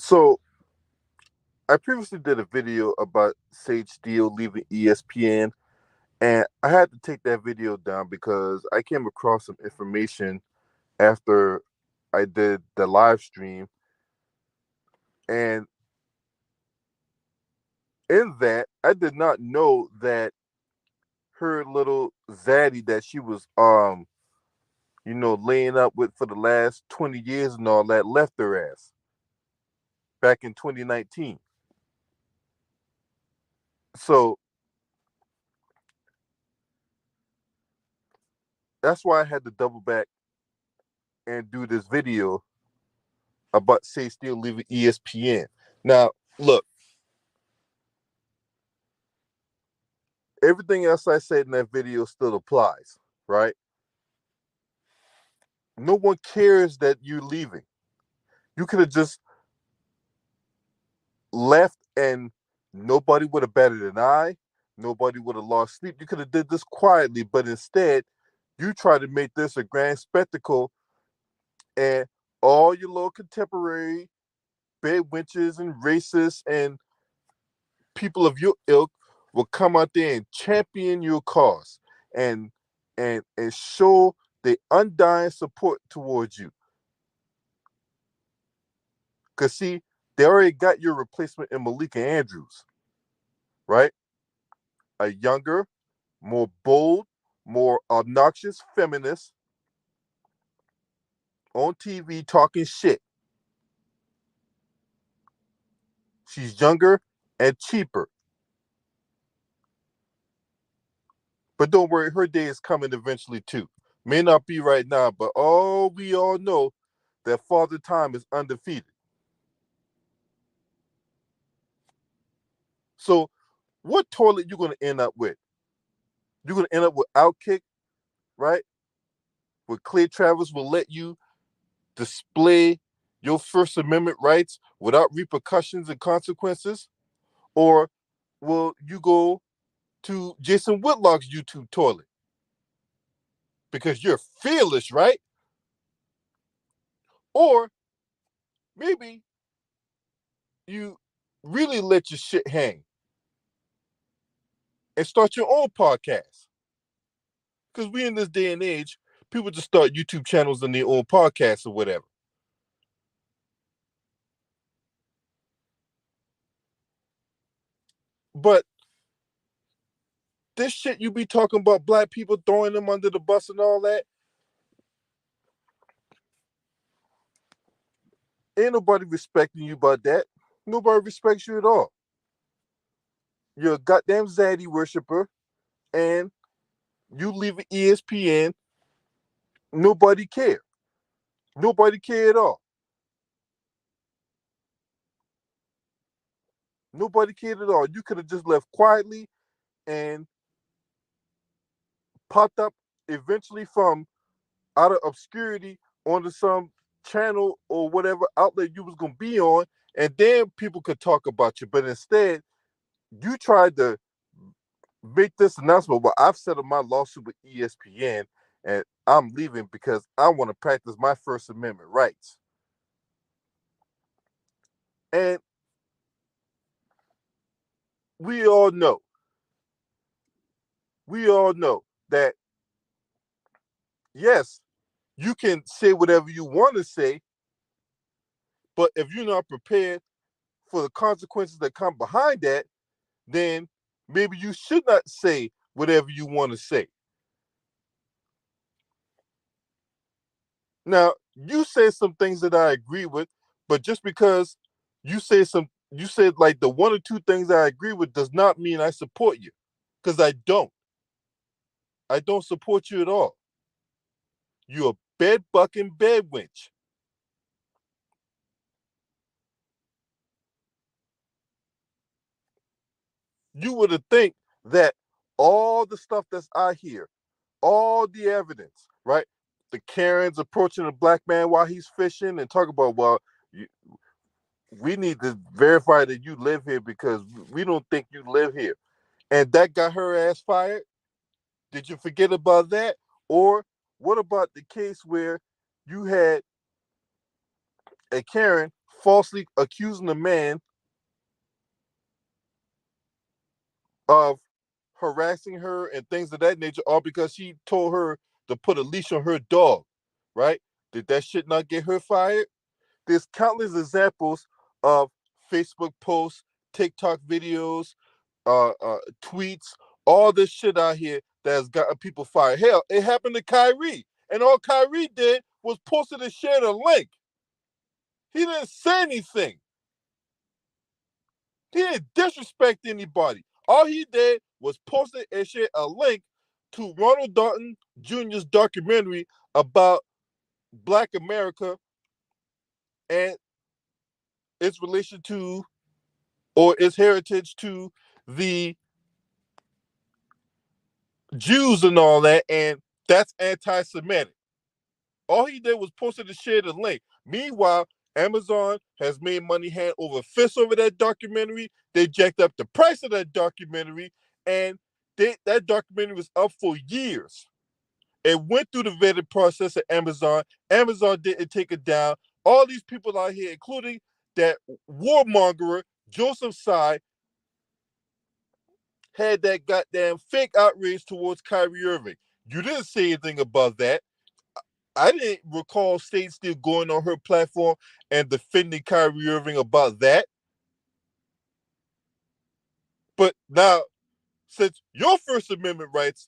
So I previously did a video about Sage Steele leaving ESPN, and I had to take that video down because I came across some information after I did the live stream, and in that I did not know that her little zaddy that she was laying up with for the last 20 years and all that left her ass back in 2019. So that's why I had to double back and do this video about Say Steele leaving ESPN. Now, look, everything else I said in that video still applies, right? No one cares that you're leaving. You could have just left and nobody would have batted an eye. Nobody would have lost sleep. You could have did this quietly, but instead, you try to make this a grand spectacle, and all your little contemporary bed wenches and racists and people of your ilk will come out there and champion your cause and and show the undying support towards you. Cause see, they already got your replacement in Malika Andrews, right? A younger, more bold, more obnoxious feminist on TV talking shit. She's younger and cheaper. But don't worry, her day is coming eventually too. May not be right now, but we all know that Father Time is undefeated. So what toilet you gonna end up with? You're gonna end up with Outkick, right? Where Clay Travis will let you display your First Amendment rights without repercussions and consequences? Or will you go to Jason Whitlock's YouTube toilet? Because you're fearless, right? Or maybe you really let your shit hang and start your own podcast. Because we in this day and age, people just start YouTube channels and their own podcasts or whatever. But this shit you be talking about black people throwing them under the bus and all that, ain't nobody respecting you about that. Nobody respects you at all. You're a goddamn zaddy worshiper, and you leave ESPN. Nobody care. Nobody care at all. Nobody cared at all. You could have just left quietly and popped up eventually from out of obscurity onto some channel or whatever outlet you was gonna be on, and then people could talk about you. But instead, you tried to make this announcement. Well, I've settled my lawsuit with ESPN, and I'm leaving because I want to practice my First Amendment rights. And we all know, we all know that yes, you can say whatever you want to say, but if you're not prepared for the consequences that come behind that, then maybe you should not say whatever you want to say. Now, you said some things that I agree with, but just because you said like the one or two things I agree with does not mean I support you. Because I don't. I don't support you at all. You're a bed bucking bed wench. You would have think that all the stuff that's out here, all the evidence, right? The Karens approaching a black man while he's fishing and talk about, well, you, we need to verify that you live here because we don't think you live here. And that got her ass fired. Did you forget about that? Or what about the case where you had a Karen falsely accusing a man of harassing her and things of that nature, all because she told her to put a leash on her dog, right? Did that shit not get her fired? There's countless examples of Facebook posts, TikTok videos, tweets, all this shit out here that has gotten people fired. Hell, it happened to Kyrie, and all Kyrie did was posted and shared a link. He didn't say anything. He didn't disrespect anybody. All he did was post and share a link to Ronald Dalton Jr.'s documentary about Black America and its relation to, or its heritage to, the Jews and all that, and that's anti-Semitic. All he did was post it and share the link. Meanwhile, Amazon has made money hand over fist over that documentary. They jacked up the price of that documentary, and that documentary was up for years. It went through the vetting process at Amazon. Amazon didn't take it down. All these people out here, including that warmonger, Joseph Tsai, had that goddamn fake outrage towards Kyrie Irving. You didn't say anything about that. I didn't recall State Steele going on her platform and defending Kyrie Irving about that. But now, since your First Amendment rights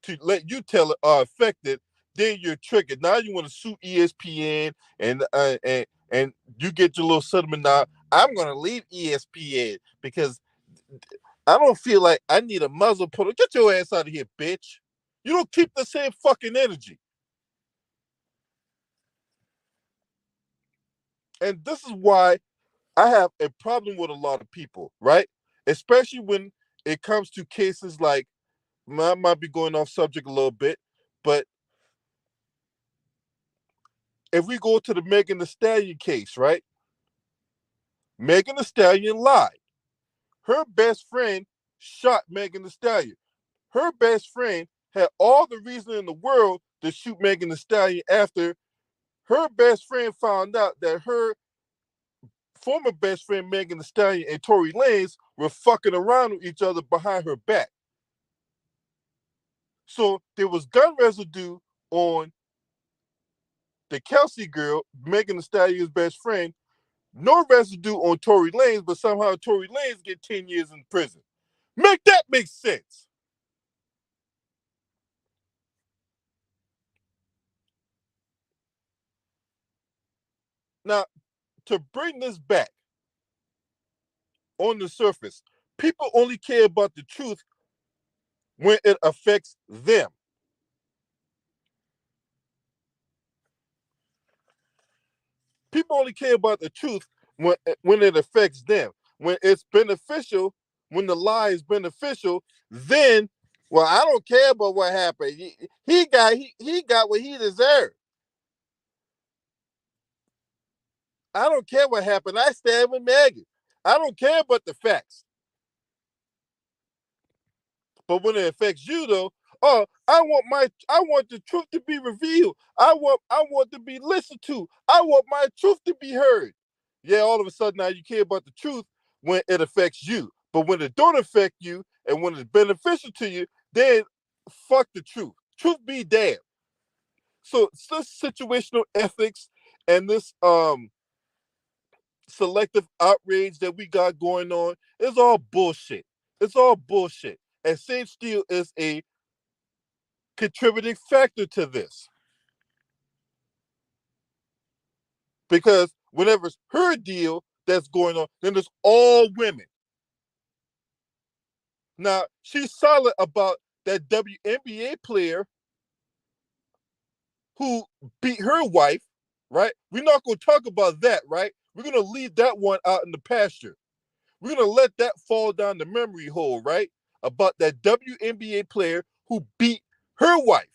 to let you tell it are affected, then you're triggered. Now you want to sue ESPN and you get your little settlement. Now I'm gonna leave ESPN because I don't feel like I need a muzzle puller. Get your ass out of here, bitch. You don't keep the same fucking energy. And this is why I have a problem with a lot of people, right? Especially when it comes to cases like, I might be going off subject a little bit, but if we go to the Megan Thee Stallion case, right? Megan Thee Stallion lied. Her best friend shot Megan Thee Stallion. Her best friend had all the reason in the world to shoot Megan Thee Stallion after her best friend found out that her former best friend Megan Thee Stallion and Tory Lanez were fucking around with each other behind her back. So there was gun residue on the Kelsey girl, Megan Thee Stallion's best friend, no residue on Tory Lanez, but somehow Tory Lanez get 10 years in prison. Make that make sense. Now, to bring this back on the surface, people only care about the truth when it affects them. People only care about the truth when it affects them. When it's beneficial, when the lie is beneficial, then, well, I don't care about what happened. He got what he deserved. I don't care what happened. I stand with Megan. I don't care about the facts. But when it affects you, though, oh, I want the truth to be revealed. I want to be listened to. I want my truth to be heard. Yeah, all of a sudden now you care about the truth when it affects you. But when it don't affect you and when it's beneficial to you, then fuck the truth. Truth be damned. So this situational ethics and this selective outrage that we got going on is all bullshit. It's all bullshit. And Sage Steele is a contributing factor to this. Because whenever it's her deal that's going on, then it's all women. Now, she's silent about that WNBA player who beat her wife, right? We're not going to talk about that, right? We're going to leave that one out in the pasture. We're going to let that fall down the memory hole, right? About that WNBA player who beat her wife.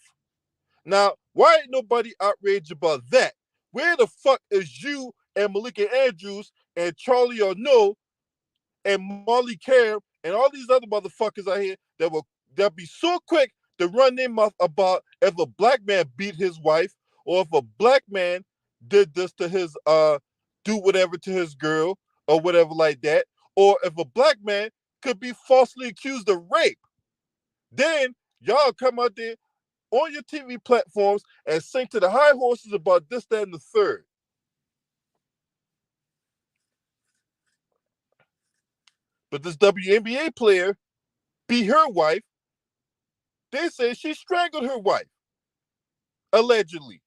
Now, why ain't nobody outraged about that? Where the fuck is you and Malika Andrews and Charlie Arnault and Molly Cam and all these other motherfuckers out here that be so quick to run their mouth about if a black man beat his wife or if a black man did this to his do whatever to his girl or whatever like that, or if a black man could be falsely accused of rape, then y'all come out there on your TV platforms and sing to the high horses about this, that, and the third. But this WNBA player beat her wife. They say she strangled her wife, allegedly.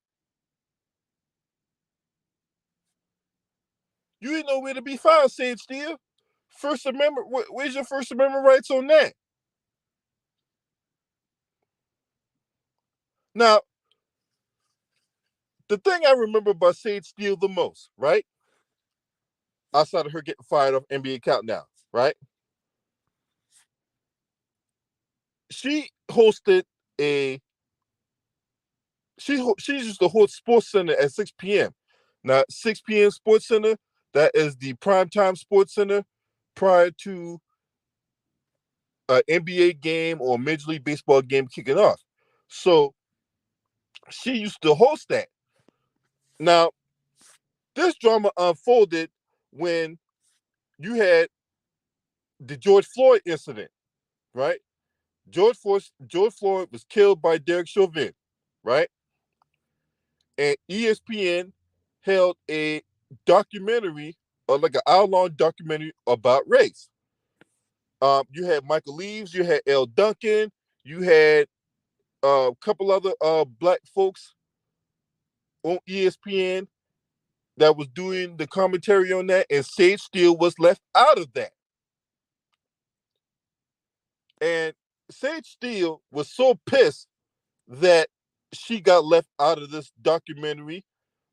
You ain't nowhere to be found, Sage Steele. First Amendment, where's your First Amendment rights on that? Now, the thing I remember about Sage Steele the most, right? Outside of her getting fired off NBA Countdown, right? She hosted she used to host Sports Center at 6 p.m. Now, 6 p.m. Sports Center, that is the primetime Sports Center prior to an NBA game or Major League Baseball game kicking off. So she used to host that. Now, this drama unfolded when you had the George Floyd incident, right? George Floyd was killed by Derek Chauvin, right? And ESPN held a documentary, or like an hour-long documentary about race. You had Michael Leaves, you had L. Duncan, you had a couple other black folks on ESPN that was doing the commentary on that, and Sage Steele was left out of that. And Sage Steele was so pissed that she got left out of this documentary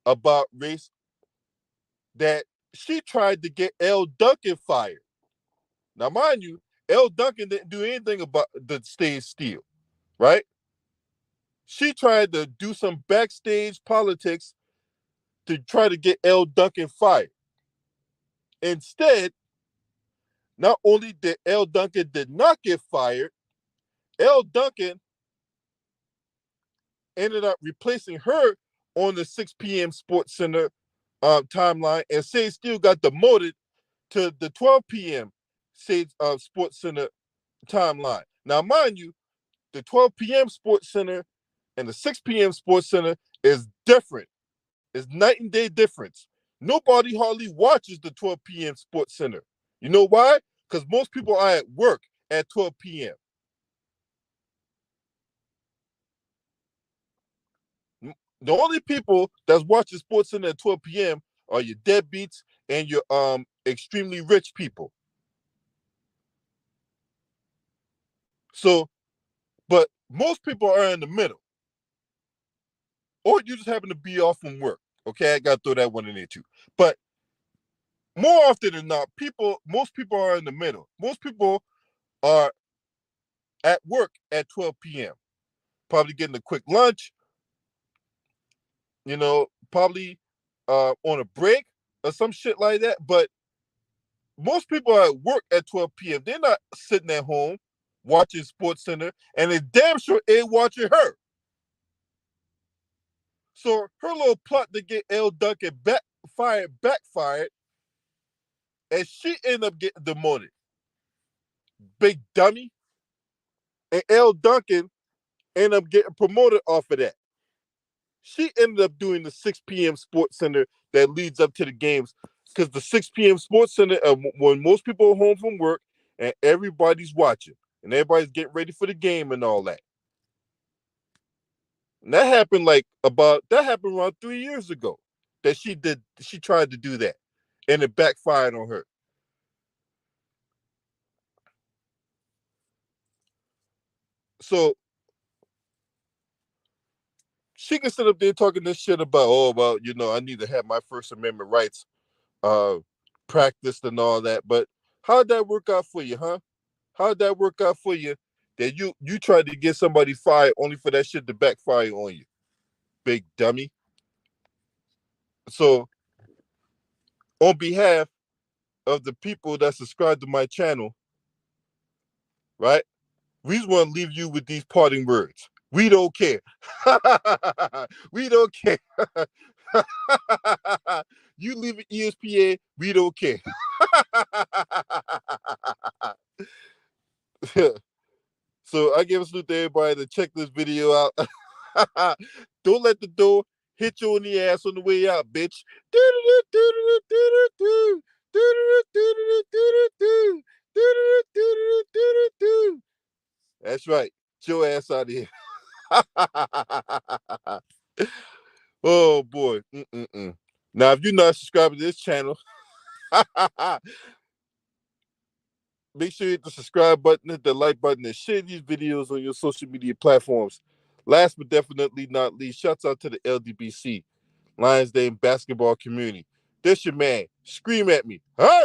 about race that she tried to get L. Duncan fired. Now, mind you, L. Duncan didn't do anything about the Sage Steele, right? She tried to do some backstage politics to try to get L. Duncan fired. Instead, not only did L. Duncan did not get fired, L. Duncan ended up replacing her on the 6 p.m. Sports Center timeline, and Sage Steele got demoted to the 12 p.m. Sports Center timeline. Now, mind you, the 12 p.m. Sports Center and the 6 p.m. Sports Center is different. It's night and day difference. Nobody hardly watches the 12 p.m. Sports Center. You know why? Because most people are at work at 12 p.m. The only people that's watching Sports Center at 12 p.m. are your deadbeats and your extremely rich people. So, but most people are in the middle. Or you just happen to be off from work. Okay, I gotta throw that one in there too. But more often than not, most people are in the middle. Most people are at work at 12 p.m. Probably getting a quick lunch, probably on a break or some shit like that. But most people are at work at 12 p.m. They're not sitting at home watching Sports Center, and they damn sure ain't watching her. So her little plot to get L. Duncan backfired, and she ended up getting demoted. Big dummy. And L. Duncan ended up getting promoted off of that. She ended up doing the 6 p.m. Sports Center that leads up to the games, because the 6 p.m. Sports Center, when most people are home from work and everybody's watching and everybody's getting ready for the game and all that. And that happened around 3 years ago that she tried to do that, and it backfired on her. So she can sit up there talking this shit about, I need to have my First Amendment rights practiced and all that. But how'd that work out for you, huh? How'd that work out for you that you tried to get somebody fired only for that shit to backfire on you? Big dummy. So on behalf of the people that subscribe to my channel, right? We just want to leave you with these parting words. We don't care. We don't care. You leave it ESPN, we don't care. So I give a salute to everybody to check this video out. Don't let the door hit you in the ass on the way out, bitch. That's right. Get your ass out of here. Oh boy. Mm-mm-mm. Now, if you're not subscribed to this channel, make sure you hit the subscribe button, hit the like button, and share these videos on your social media platforms. Last but definitely not least, shouts out to the LDBC, Lions Day basketball community. This your man. Scream at me. Hey!